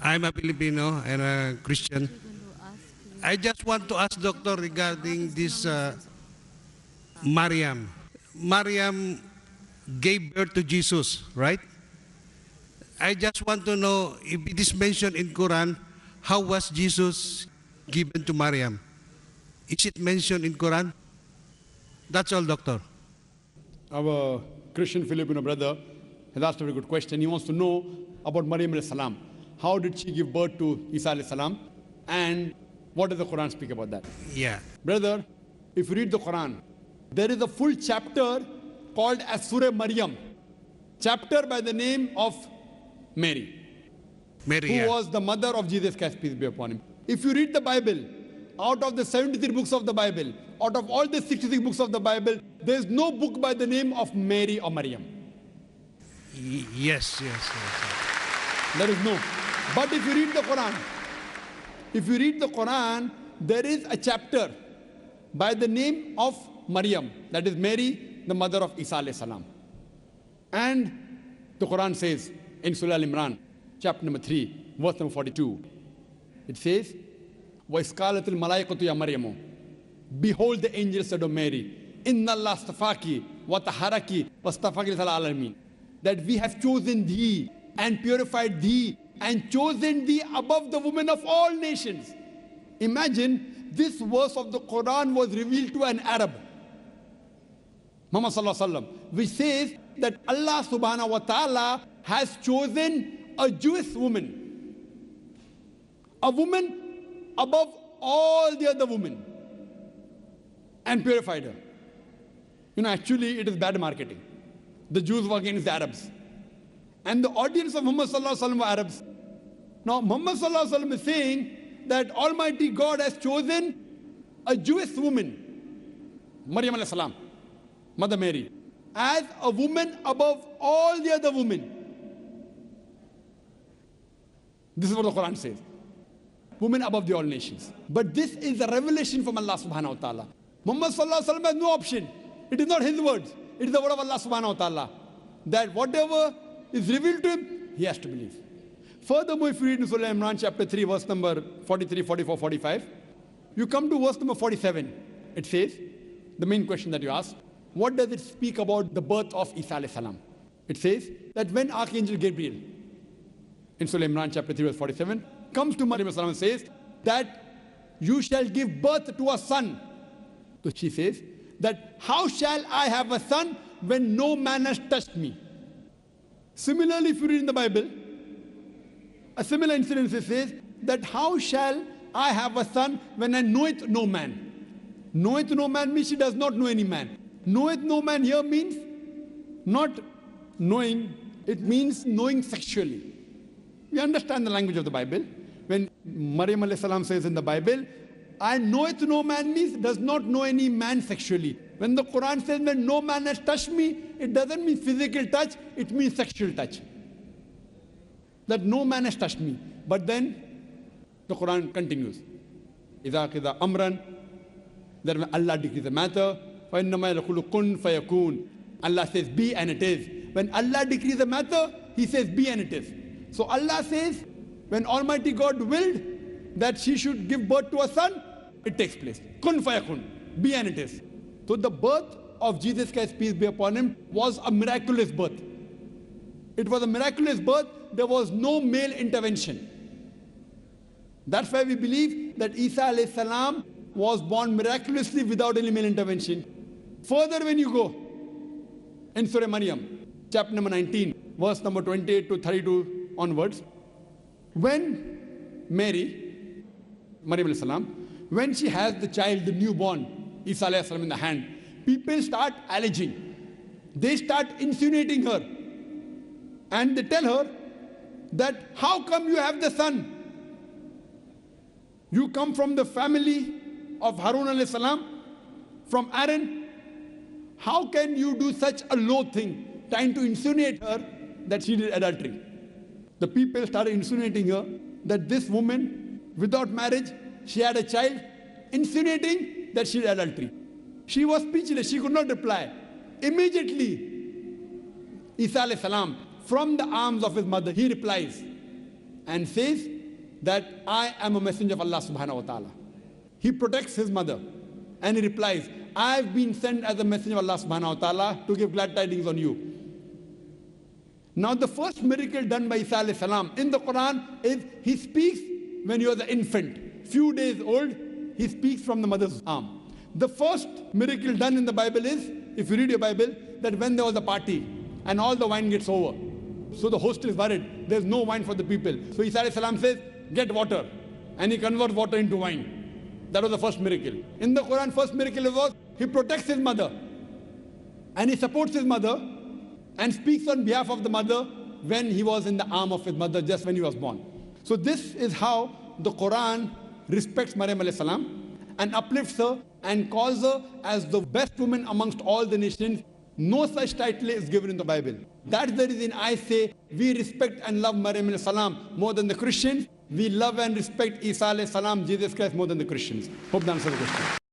I'm a Filipino and a Christian. I just want to ask Doctor regarding this Mariam. Mariam gave birth to Jesus, right? I just want to know if it is mentioned in Quran, how was Jesus given to Mariam? Is it mentioned in Quran? That's all, Doctor. Our Christian Filipino brother has asked a very good question. He wants to know about Maryam alayhi salam. How did she give birth to Isa alayhi salam? And what does the Quran speak about that? Yeah. Brother, if you read the Quran, there is a full chapter called as Surah Maryam. Chapter by the name of Mary, Mary, who was the mother of Jesus Christ, peace be upon him. If you read the Bible, out of the 73 books of the Bible, out of all the 66 books of the Bible, there is no book by the name of Mary or Maryam. Yes. There is no. But if you read the Quran, there is a chapter by the name of Maryam, that is Mary, the mother of Isa alayhi salam. And the Quran says in Surah Al-Imran, chapter number 3, verse number 42, it says, وَإِسْقَالَتِ الْمَلَائِكَةُ يَا مَرْيَمُ, behold, the angel said of Mary, Inna Allah astafaki wa taharaki wa astafaki lil alamin, that we have chosen thee and purified thee and chosen thee above the women of all nations. Imagine, this verse of the Quran was revealed to an Arab, Muhammad sallallahu alaihi wasallam, which says that Allah subhanahu wa ta'ala has chosen a Jewish woman, a woman above all the other women, and purified her. You know, actually, it is bad marketing. The Jews were against the Arabs, and the audience of Muhammad sallallahu alaihi wasallam were Arabs. Now, Muhammad sallallahu alaihi wasallam is saying that Almighty God has chosen a Jewish woman, Maryam alayhi salam, Mother Mary, as a woman above all the other women. This is what the Quran says. Women above the all nations. But this is a revelation from Allah subhanahu wa ta'ala. Muhammad sallallahu alaihi wasallam has no option. It is not his words. It is the word of Allah subhanahu wa ta'ala. That whatever is revealed to him, he has to believe. Furthermore, if you read in Surah Imran chapter 3, verse number 43, 44, 45, you come to verse number 47. It says, the main question that you asked, what does it speak about the birth of Isa alayhi salam? It says that when Archangel Gabriel, in Surah Imran chapter 3, verse 47, comes to Maryam and says that you shall give birth to a son. So she says that how shall I have a son when no man has touched me? Similarly, if you read in the Bible, a similar incident says that how shall I have a son when I knoweth no man? Knoweth no man means she does not know any man. Knoweth no man here means not knowing, it means knowing sexually. We understand the language of the Bible. When Maryam alayhi salam says in the Bible, I knoweth no man means does not know any man sexually. When the Quran says that no man has touched me, it doesn't mean physical touch, it means sexual touch. That no man has touched me. But then the Quran continues. إِذَا قِذَا أَمْرًا, that when Allah decrees a matter, فَإِنَّمَا يَقُولُ كُن فَيَكُونُ, Allah says be and it is. When Allah decrees a matter, He says be and it is. So Allah says, when Almighty God willed that she should give birth to a son, it takes place. Kun fayakun, be and it is. So the birth of Jesus Christ, peace be upon him, was a miraculous birth. It was a miraculous birth. There was no male intervention. That's why we believe that Isa alayhi salam was born miraculously without any male intervention. Further, when you go in Surah Maryam, chapter number 19, verse number 28 to 32 onwards, when Mary, Maryam alayhi salam, when she has the child, the newborn, Isa alayhi salam in the hand, people start alleging. They start insinuating her. And they tell her that how come you have the son? You come from the family of Harun alayhi salam, from Aaron. How can you do such a low thing, trying to insinuate her that she did adultery? The people started insinuating her that this woman, without marriage, she had a child, insinuating that she did adultery. She was speechless, she could not reply. Immediately, Isa alayhi salam, from the arms of his mother, he replies, and says that I am a messenger of Allah subhanahu wa ta'ala. He protects his mother and he replies, I've been sent as a messenger of Allah subhanahu wa ta'ala to give glad tidings on you. Now the first miracle done by Isa alayhi salam in the Quran is he speaks when he was an infant, few days old, he speaks from the mother's arm. The first miracle done in the Bible is, if you read your Bible, that when there was a party and all the wine gets over. So the host is worried, there's no wine for the people. So Isa alayhi salam says, get water. And he converts water into wine. That was the first miracle. In the Quran, first miracle was, he protects his mother. And he supports his mother and speaks on behalf of the mother when he was in the arm of his mother, just when he was born. So this is how the Quran respects Maryam alayhi salam and uplifts her and calls her as the best woman amongst all the nations. No such title is given in the Bible. That's the reason I say we respect and love Maryam alayhi salam more than the Christians. We love and respect Isa alayhi salam, Jesus Christ, more than the Christians. Hope that answers the question.